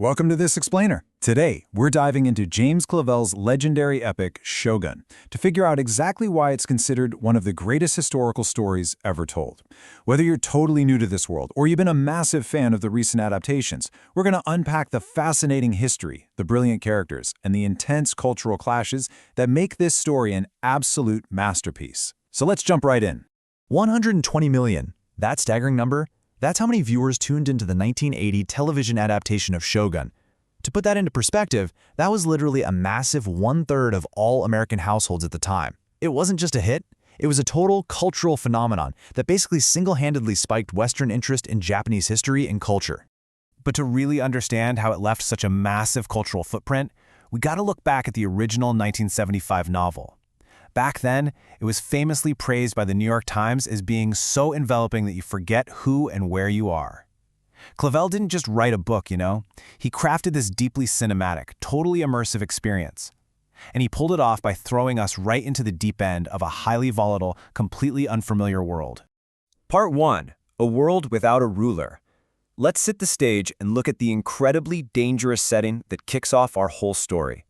Welcome to This Explainer. Today, we're diving into James Clavell's legendary epic, Shogun, to figure out exactly why it's considered one of the greatest historical stories ever told. Whether you're totally new to this world or you've been a massive fan of the recent adaptations, we're going to unpack the fascinating history, the brilliant characters, and the intense cultural clashes that make this story an absolute masterpiece. So let's jump right in. 120 million. That staggering number? That's how many viewers tuned into the 1980 television adaptation of Shogun. To put that into perspective, that was literally a massive one-third of all American households at the time. It wasn't just a hit, it was a total cultural phenomenon that basically single-handedly spiked Western interest in Japanese history and culture. But to really understand how it left such a massive cultural footprint, we gotta look back at the original 1975 novel. Back then, it was famously praised by the New York Times as being so enveloping that you forget who and where you are. Clavell didn't just write a book, He crafted this deeply cinematic, totally immersive experience. And he pulled it off by throwing us right into the deep end of a highly volatile, completely unfamiliar world. Part 1. A World Without a Ruler. Let's set the stage and look at the incredibly dangerous setting that kicks off our whole story.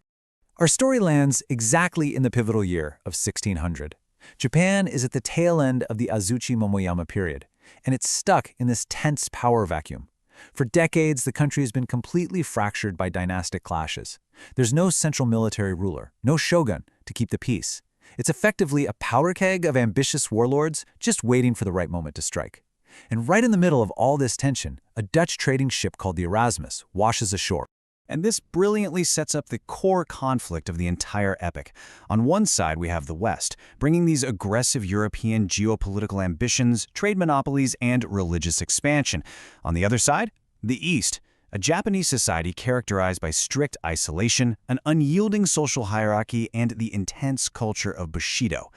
Our story lands exactly in the pivotal year of 1600. Japan is at the tail end of the Azuchi Momoyama period, and it's stuck in this tense power vacuum. For decades, the country has been completely fractured by dynastic clashes. There's no central military ruler, no shogun, to keep the peace. It's effectively a powder keg of ambitious warlords just waiting for the right moment to strike. And right in the middle of all this tension, a Dutch trading ship called the Erasmus washes ashore. And this brilliantly sets up the core conflict of the entire epic. On one side, we have the West, bringing these aggressive European geopolitical ambitions, trade monopolies, and religious expansion. On the other side, the East, a Japanese society characterized by strict isolation, an unyielding social hierarchy, and the intense culture of Bushido.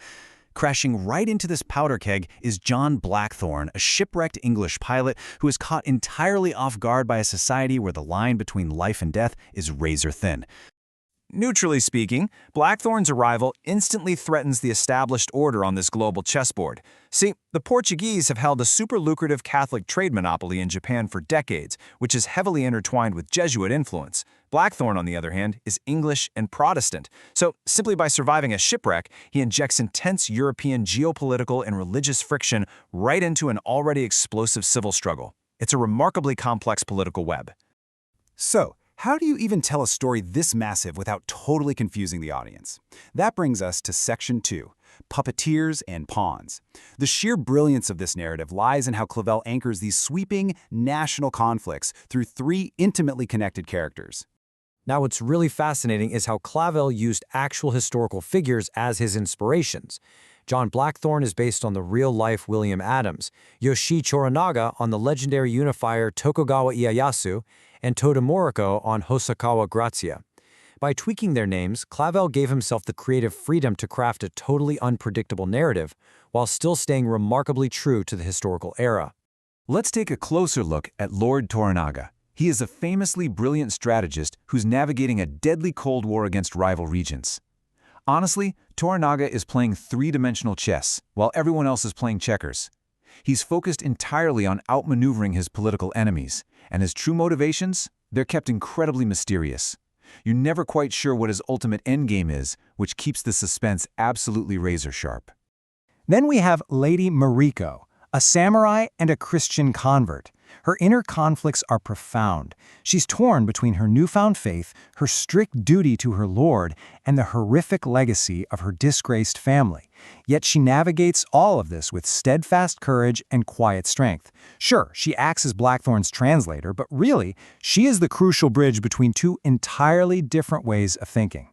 Crashing right into this powder keg is John Blackthorne, a shipwrecked English pilot who is caught entirely off guard by a society where the line between life and death is razor thin. Neutrally speaking, Blackthorne's arrival instantly threatens the established order on this global chessboard. See, the Portuguese have held a super lucrative Catholic trade monopoly in Japan for decades, which is heavily intertwined with Jesuit influence. Blackthorne, on the other hand, is English and Protestant. So, simply by surviving a shipwreck, he injects intense European geopolitical and religious friction right into an already explosive civil struggle. It's a remarkably complex political web. So, how do you even tell a story this massive without totally confusing the audience? That brings us to Section 2, Puppeteers and Pawns. The sheer brilliance of this narrative lies in how Clavell anchors these sweeping national conflicts through three intimately connected characters. Now, what's really fascinating is how Clavell used actual historical figures as his inspirations. John Blackthorne is based on the real-life William Adams, Yoshi Choranaga on the legendary unifier Tokugawa Ieyasu, and Toda Moriko on Hosokawa Grazia. By tweaking their names, Clavell gave himself the creative freedom to craft a totally unpredictable narrative while still staying remarkably true to the historical era. Let's take a closer look at Lord Toranaga. He is a famously brilliant strategist who's navigating a deadly Cold War against rival regents. Honestly, Toranaga is playing three-dimensional chess, while everyone else is playing checkers. He's focused entirely on outmaneuvering his political enemies, and his true motivations, they're kept incredibly mysterious. You're never quite sure what his ultimate endgame is, which keeps the suspense absolutely razor-sharp. Then we have Lady Mariko, a samurai and a Christian convert. Her inner conflicts are profound. She's torn between her newfound faith, her strict duty to her lord, and the horrific legacy of her disgraced family. Yet she navigates all of this with steadfast courage and quiet strength. Sure, she acts as Blackthorne's translator, but really, she is the crucial bridge between two entirely different ways of thinking.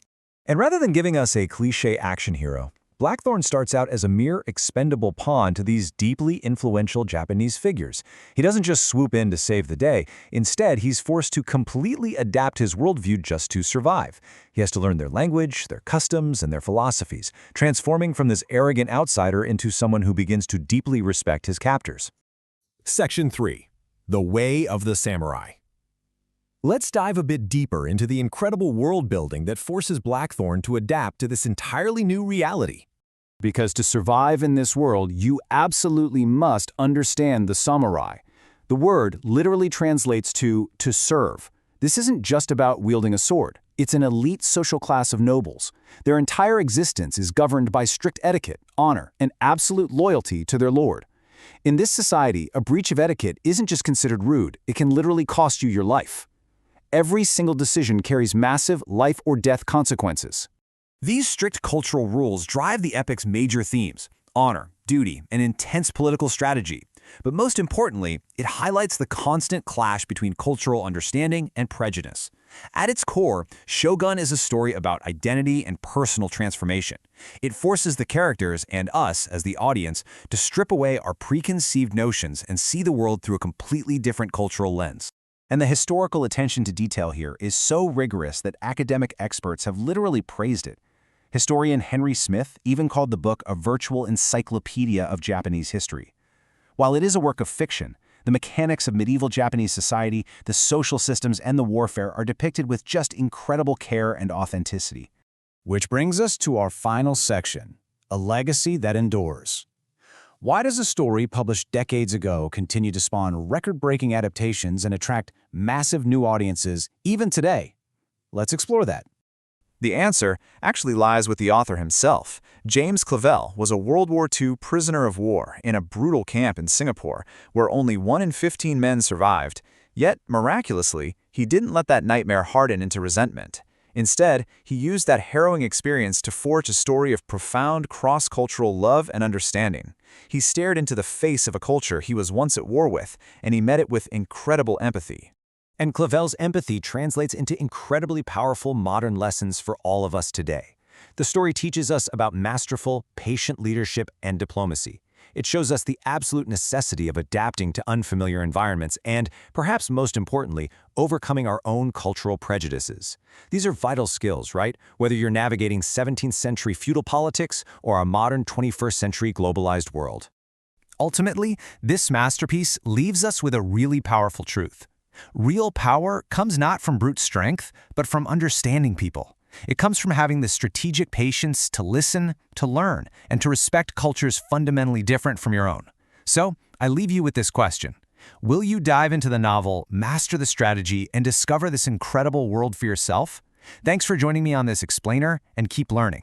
And rather than giving us a cliché action hero, Blackthorne starts out as a mere expendable pawn to these deeply influential Japanese figures. He doesn't just swoop in to save the day. Instead, he's forced to completely adapt his worldview just to survive. He has to learn their language, their customs, and their philosophies, transforming from this arrogant outsider into someone who begins to deeply respect his captors. Section 3. The Way of the Samurai. Let's dive a bit deeper into the incredible world building that forces Blackthorne to adapt to this entirely new reality. Because to survive in this world, you absolutely must understand the samurai. The word literally translates to serve. This isn't just about wielding a sword. It's an elite social class of nobles. Their entire existence is governed by strict etiquette, honor, and absolute loyalty to their lord. In this society, a breach of etiquette isn't just considered rude, it can literally cost you your life. Every single decision carries massive life or death consequences. These strict cultural rules drive the epic's major themes: honor, duty, and intense political strategy. But most importantly, it highlights the constant clash between cultural understanding and prejudice. At its core, Shogun is a story about identity and personal transformation. It forces the characters and us, as the audience, to strip away our preconceived notions and see the world through a completely different cultural lens. And the historical attention to detail here is so rigorous that academic experts have literally praised it. Historian Henry Smith even called the book a virtual encyclopedia of Japanese history. While it is a work of fiction, the mechanics of medieval Japanese society, the social systems, and the warfare are depicted with just incredible care and authenticity. Which brings us to our final section, a legacy that endures. Why does a story published decades ago continue to spawn record-breaking adaptations and attract massive new audiences even today? Let's explore that. The answer actually lies with the author himself. James Clavell was a World War II prisoner of war in a brutal camp in Singapore where only 1 in 15 men survived. Yet, miraculously, he didn't let that nightmare harden into resentment. Instead, he used that harrowing experience to forge a story of profound cross-cultural love and understanding. He stared into the face of a culture he was once at war with, and he met it with incredible empathy. And Clavell's empathy translates into incredibly powerful modern lessons for all of us today. The story teaches us about masterful, patient leadership and diplomacy. It shows us the absolute necessity of adapting to unfamiliar environments and, perhaps most importantly, overcoming our own cultural prejudices. These are vital skills, right? Whether you're navigating 17th century feudal politics or a modern 21st century globalized world. Ultimately, this masterpiece leaves us with a really powerful truth. Real power comes not from brute strength, but from understanding people. It comes from having the strategic patience to listen, to learn, and to respect cultures fundamentally different from your own. So, I leave you with this question. Will you dive into the novel, master the strategy, and discover this incredible world for yourself? Thanks for joining me on this explainer, and keep learning.